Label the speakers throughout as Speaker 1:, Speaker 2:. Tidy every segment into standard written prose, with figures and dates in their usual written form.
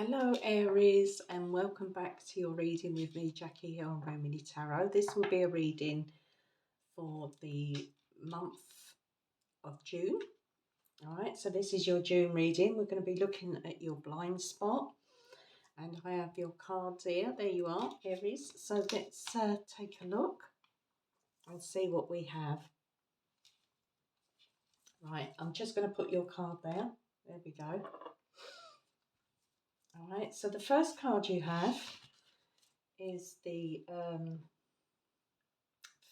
Speaker 1: Hello Aries, and welcome back to your reading with me, Jackie here on Remedy Tarot. This will be a reading for the month of June. Alright, so this is your June reading. We're going to be looking at your blind spot, and I have your cards here. There you are, Aries. So let's take a look and see what we have. Right, I'm just going to put your card there. There we go. Alright, so the first card you have is the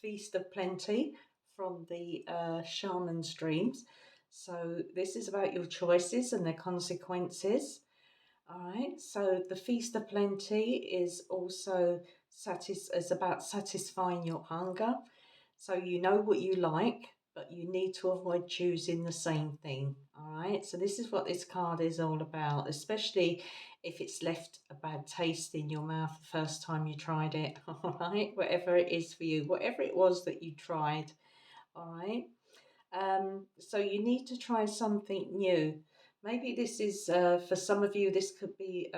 Speaker 1: Feast of Plenty from the Shaman's Dreams. So this is about your choices and their consequences. All right. So the Feast of Plenty is also is about satisfying your hunger. So you know what you like, but you need to avoid choosing the same thing. All right. So this is what this card is all about, especially if it's left a bad taste in your mouth the first time you tried it. All right. Whatever it is for you, whatever it was that you tried. All right. So you need to try something new. Maybe this is for some of you, this could be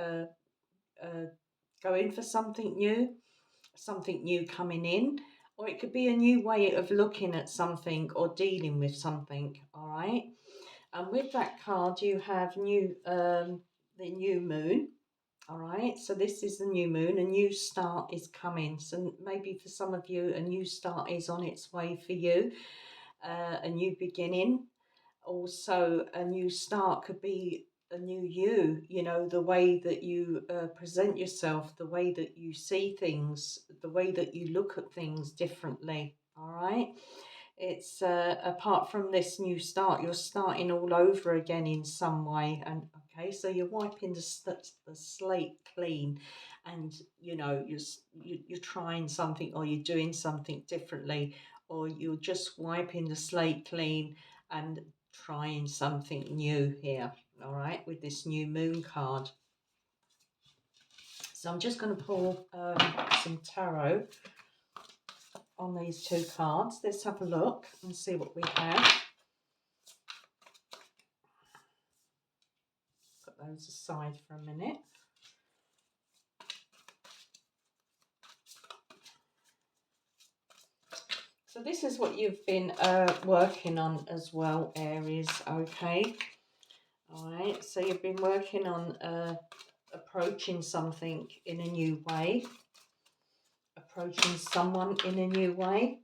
Speaker 1: going for something new coming in, or it could be a new way of looking at something or dealing with something. All right. And with that card, you have the new moon. All right. So this is the new moon. A new start is coming. So maybe for some of you, a new start is on its way for you. A new beginning. Also, a new start could be a new you know, the way that you present yourself, the way that you see things, the way that you look at things differently. All right. It's apart from this new start, you're starting all over again in some way. And okay, so you're wiping the slate clean, and you know you're trying something, or you're doing something differently, or you're just wiping the slate clean and trying something new here. All right, with this new moon card. So I'm just going to pull some tarot on these two cards. Let's have a look and see what we have. Put those aside for a minute. So this is what you've been working on as well, Aries. Okay. All right. So you've been working on approaching something in a new way, approaching someone in a new way.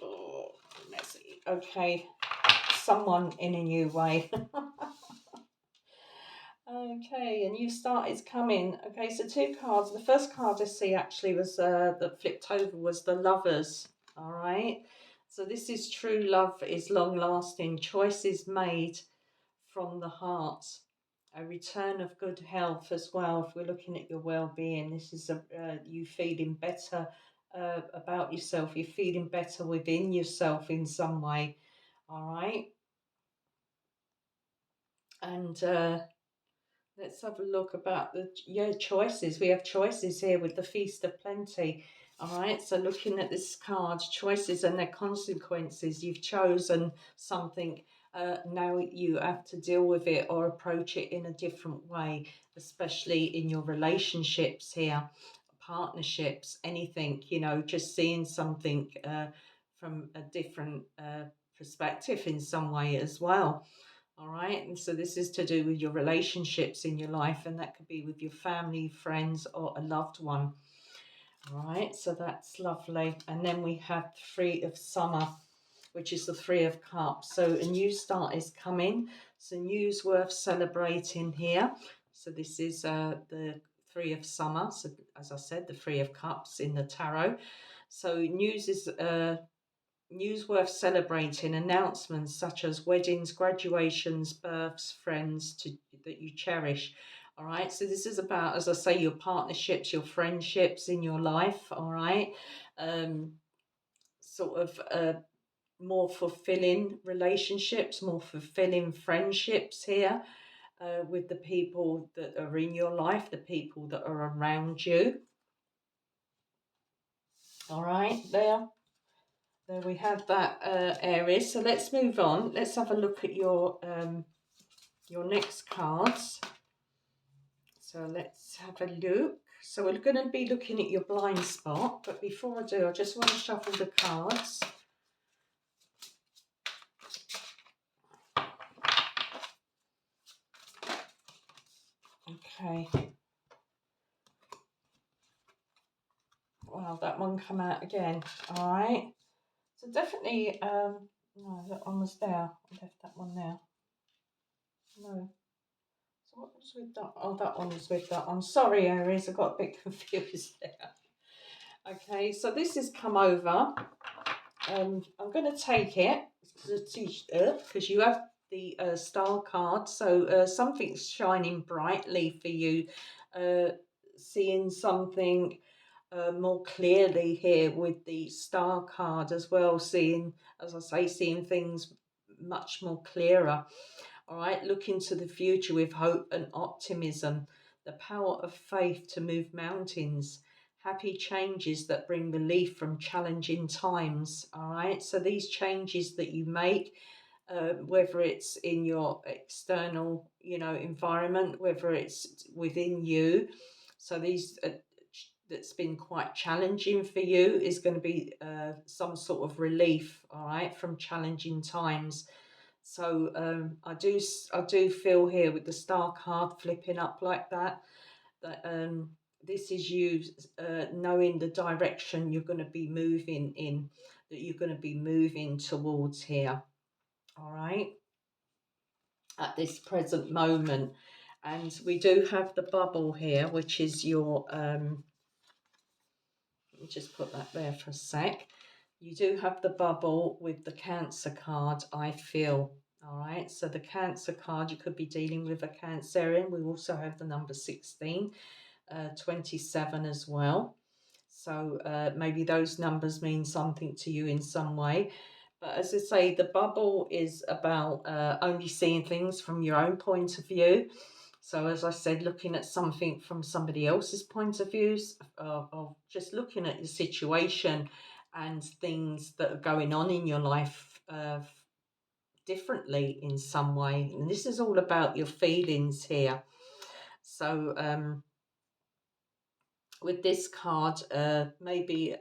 Speaker 1: Oh, messy. Okay. Someone in a new way. Okay, a new start is coming. Okay, so two cards. The first card I see actually was that flipped over was the Lovers. All right. So this is true love is long lasting. Choices made from the heart. A return of good health as well. If we're looking at your well-being, this is you feeling better about yourself. You're feeling better within yourself in some way. All right. And let's have a look about the choices. We have choices here with the Feast of Plenty. All right, so looking at this card, choices and their consequences. You've chosen something. Now you have to deal with it or approach it in a different way, especially in your relationships here, partnerships, anything, you know, just seeing something from a different perspective in some way as well. All right. And so this is to do with your relationships in your life, and that could be with your family, friends, or a loved one. All right. So that's lovely. And then we have Three of Summer, which is the Three of Cups. So a new start is coming. So news worth celebrating here. So this is the Three of Summer. So as I said, the Three of Cups in the tarot. So news worth celebrating, announcements such as weddings, graduations, births, friends that you cherish. All right. So this is about, as I say, your partnerships, your friendships in your life. All right. Um, sort of more fulfilling relationships, more fulfilling friendships here with the people that are in your life, the people that are around you. All right. There. There we have that, Aries. So let's move on. Let's have a look at your next cards. So let's have a look. So we're going to be looking at your blind spot, but before I do, I just want to shuffle the cards. Okay. Well, that one come out again. All right. So definitely, no, that one was there. I left that one there. No. So what was with that? Oh, that one was with that one. Sorry, Aries, I got a bit confused there. Okay, so this has come over. I'm going to take it because you have the star card. So something's shining brightly for you. Seeing something more clearly here with the star card as well. Seeing, as I say, seeing things much more clearer. All right, look into the future with hope and optimism, the power of faith to move mountains, happy changes that bring relief from challenging times. All right, so these changes that you make, whether it's in your external, environment, whether it's within you, so these that's been quite challenging for you is going to be some sort of relief, all right, from challenging times. So I do feel here with the star card flipping up like that this is you knowing the direction you're going to be moving in, that you're going to be moving towards here. All right, at this present moment, and we do have the bubble here, which is your let me just put that there for a sec. You do have the bubble with the Cancer card, I feel. All right, so the Cancer card, you could be dealing with a Cancerian. We also have the number 16, 27 as well. So maybe those numbers mean something to you in some way. But as I say, the bubble is about only seeing things from your own point of view. So, as I said, looking at something from somebody else's point of views, of just looking at the situation and things that are going on in your life differently in some way. And this is all about your feelings here. So, with this card, maybe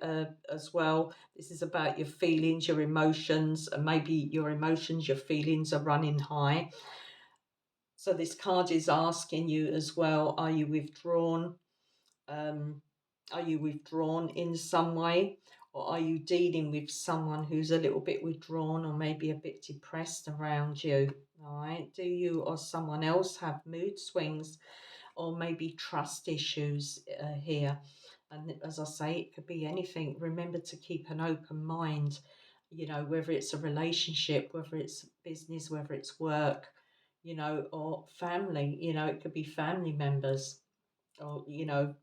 Speaker 1: as well, this is about your feelings, your emotions, and maybe your emotions, your feelings are running high. So this card is asking you as well, are you withdrawn? Um, are you withdrawn in some way? Or are you dealing with someone who's a little bit withdrawn or maybe a bit depressed around you? All right. Do you or someone else have mood swings or maybe trust issues here? And as I say, it could be anything. Remember to keep an open mind, whether it's a relationship, whether it's business, whether it's work, or family, it could be family members or,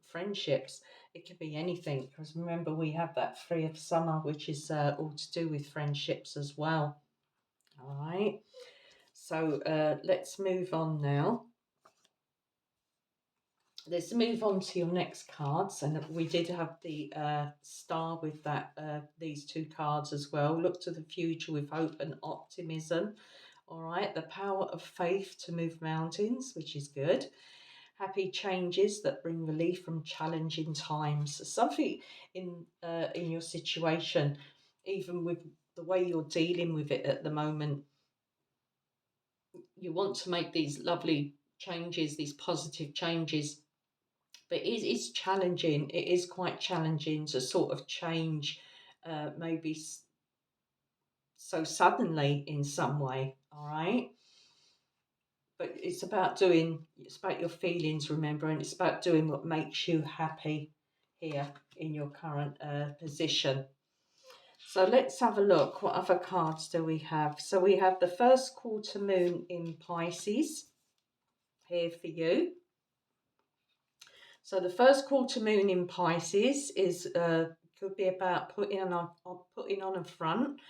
Speaker 1: friendships. It could be anything. Because remember, we have that 3 of summer, which is all to do with friendships as well. All right. So let's move on now. Let's move on to your next cards, and we did have the star with that these 2 cards as well. Look to the future with hope and optimism. All right, the power of faith to move mountains, which is good. Happy changes that bring relief from challenging times. Something in your situation, even with the way you're dealing with it at the moment, you want to make these lovely changes, these positive changes, but it is challenging. It is quite challenging to sort of change, maybe so suddenly in some way. All right, but it's about your feelings, remember, and it's about doing what makes you happy here in your current position. So let's have a look. What other cards do we have? So we have the first quarter moon in Pisces here for you. So the first quarter moon in Pisces is could be about putting on a front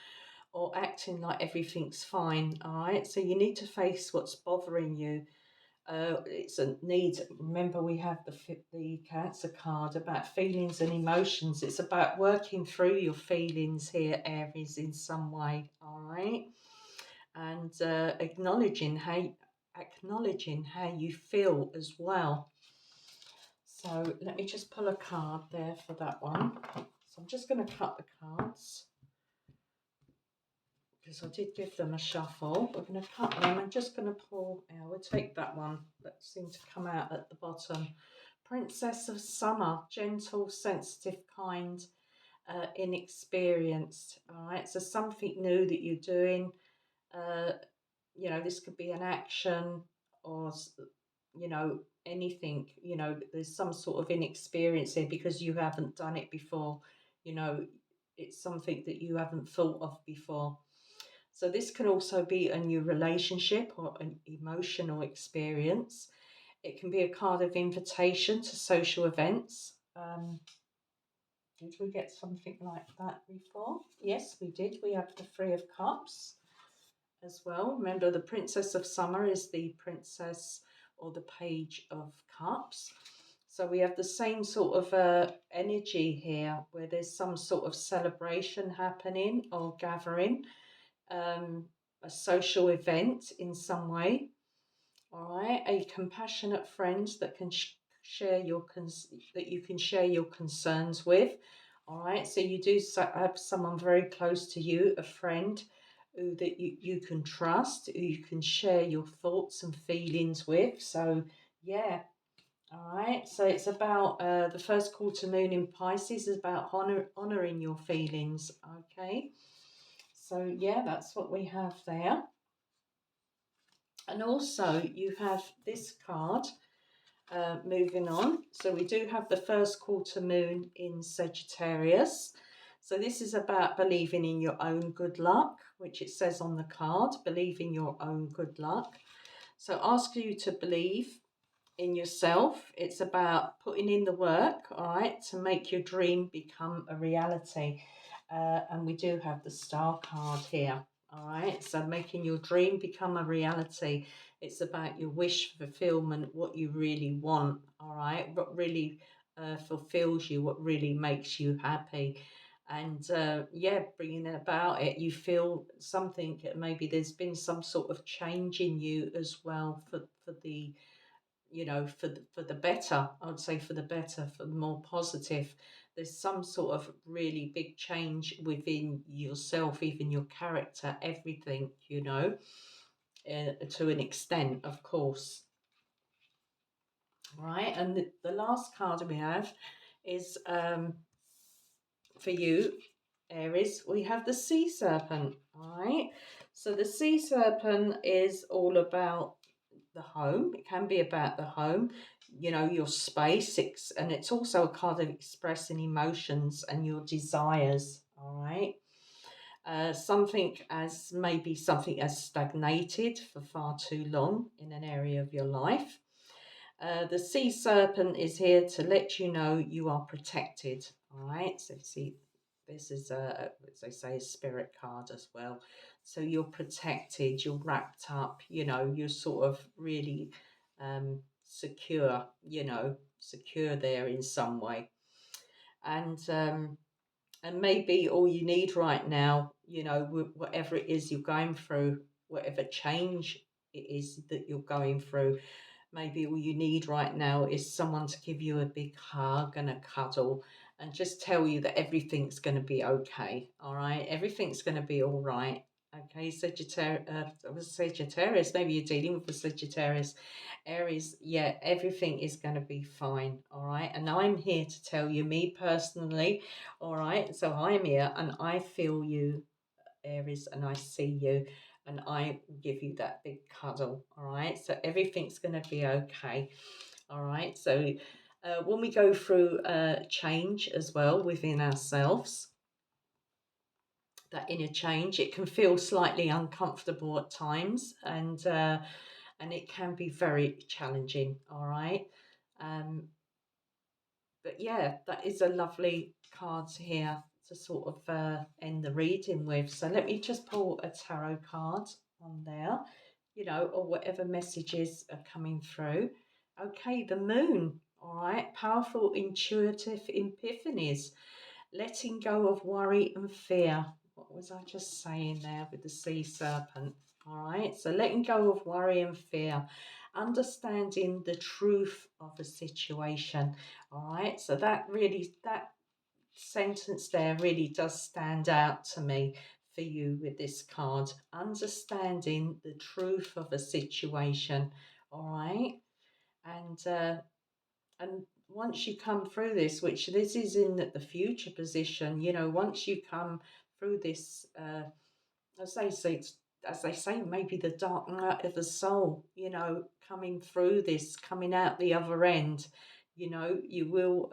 Speaker 1: or acting like everything's fine. All right. So you need to face what's bothering you. It's a need. Remember, we have the Cancer card about feelings and emotions. It's about working through your feelings here, Aries, in some way. All right, and acknowledging how you feel as well. So let me just pull a card there for that one. So I'm just going to cut the cards because I did give them a shuffle. We're going to cut them. I'm just going to pull, we'll take that one that seemed to come out at the bottom. Princess of Summer, gentle, sensitive, kind, inexperienced. All right, so something new that you're doing. Uh, this could be an action or, anything. There's some sort of inexperience here because you haven't done it before. You know, it's something that you haven't thought of before. So this can also be a new relationship or an emotional experience. It can be a card of invitation to social events. Did we get something like that before? Yes, we did. We have the Three of Cups as well. Remember, the Princess of Summer is the Princess or the Page of Cups. So we have the same sort of energy here where there's some sort of celebration happening or gathering, a social event in some way. All right, a compassionate friend that can share that you can share your concerns with. All right, so you do have someone very close to you, a friend that you can trust, who you can share your thoughts and feelings with. So yeah, all right. So it's about the first quarter moon in Pisces is about honoring your feelings. Okay. So yeah, that's what we have there. And also you have this card, moving on. So we do have the first quarter moon in Sagittarius. So this is about believing in your own good luck, which it says on the card, believe in your own good luck. So ask you to believe in yourself. It's about putting in the work, all right, to make your dream become a reality. And we do have the Star card here. All right, so making your dream become a reality. It's about your wish fulfillment, what you really want. All right, what really fulfills you, what really makes you happy. And yeah, bringing it about it, you feel something. Maybe there's been some sort of change in you as well for the for the better. I would say for the better, for the more positive. There's some sort of really big change within yourself, even your character, everything, to an extent, of course. Right, and the last card we have is for you, Aries. We have the Sea Serpent. All right, so the Sea Serpent is all about the home. It can be about the home, your space. And it's also a card of expressing emotions and your desires. All right. Something as stagnated for far too long in an area of your life. The Sea Serpent is here to let you know you are protected. All right. So see, this is as they say, a spirit card as well. So you're protected. You're wrapped up. You're sort of really secure. Secure there in some way. And maybe all you need right now, whatever it is you're going through, whatever change it is that you're going through, maybe all you need right now is someone to give you a big hug and a cuddle and just tell you that everything's going to be okay. All right. Everything's going to be all right. Okay. Sagittarius, maybe you're dealing with a Sagittarius. Aries, yeah, everything is going to be fine. All right. And I'm here to tell you, me personally, all right. So I'm here and I feel you, Aries, and I see you and I give you that big cuddle. All right. So everything's going to be okay. All right. So when we go through change as well within ourselves, that inner change, it can feel slightly uncomfortable at times, and it can be very challenging. All right. Um, but yeah, that is a lovely card here to sort of end the reading with. So let me just pull a tarot card on there. or whatever messages are coming through. Okay, the moon, all right, powerful intuitive epiphanies, letting go of worry and fear. What was I just saying there with the sea serpent? All right, so letting go of worry and fear, understanding the truth of a situation. All right, so that sentence there really does stand out to me for you with this card. Understanding the truth of a situation. All right, and once you come through this, which this is in the future position, once you come through this, as they say, maybe the dark night of the soul, coming through this, coming out the other end, you will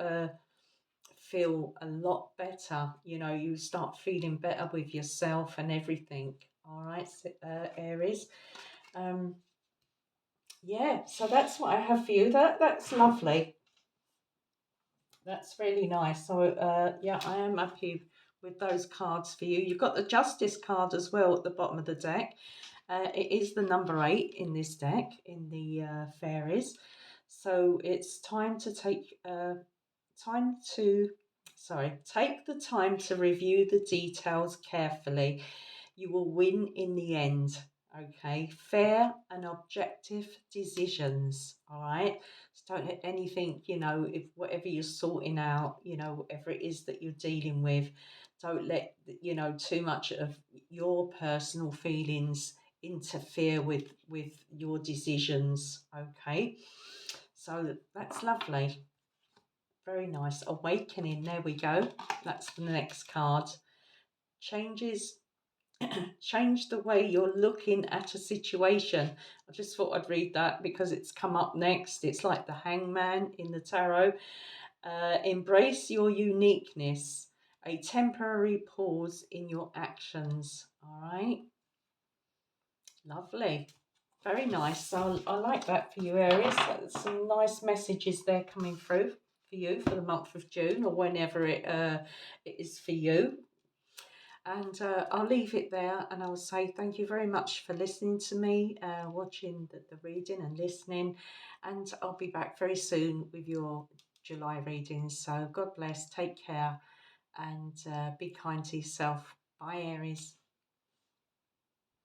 Speaker 1: feel a lot better. You start feeling better with yourself and everything. All right, Aries. Um, yeah, so that's what I have for you. That's lovely. That's really nice. So, yeah, I am happy with those cards for you. You've got the Justice card as well at the bottom of the deck. It is the number 8 in this deck, in the fairies. So it's time to, take the time to review the details carefully. You will win in the end. Okay, fair and objective decisions. All right, so don't let anything, if whatever you're sorting out, whatever it is that you're dealing with, don't let too much of your personal feelings interfere with your decisions. Okay, so that's lovely. Very nice. Awakening. There we go. That's the next card. Changes change the way you're looking at a situation. I just thought I'd read that because it's come up next. It's like the hangman in the tarot. Embrace your uniqueness, a temporary pause in your actions. All right, lovely. Very nice. So I like that for you, Aries. Some nice messages there coming through for you for the month of June or whenever it is for you. And I'll leave it there and I'll say thank you very much for listening to me, watching the reading and listening. And I'll be back very soon with your July readings. So God bless, take care, and be kind to yourself. Bye, Aries.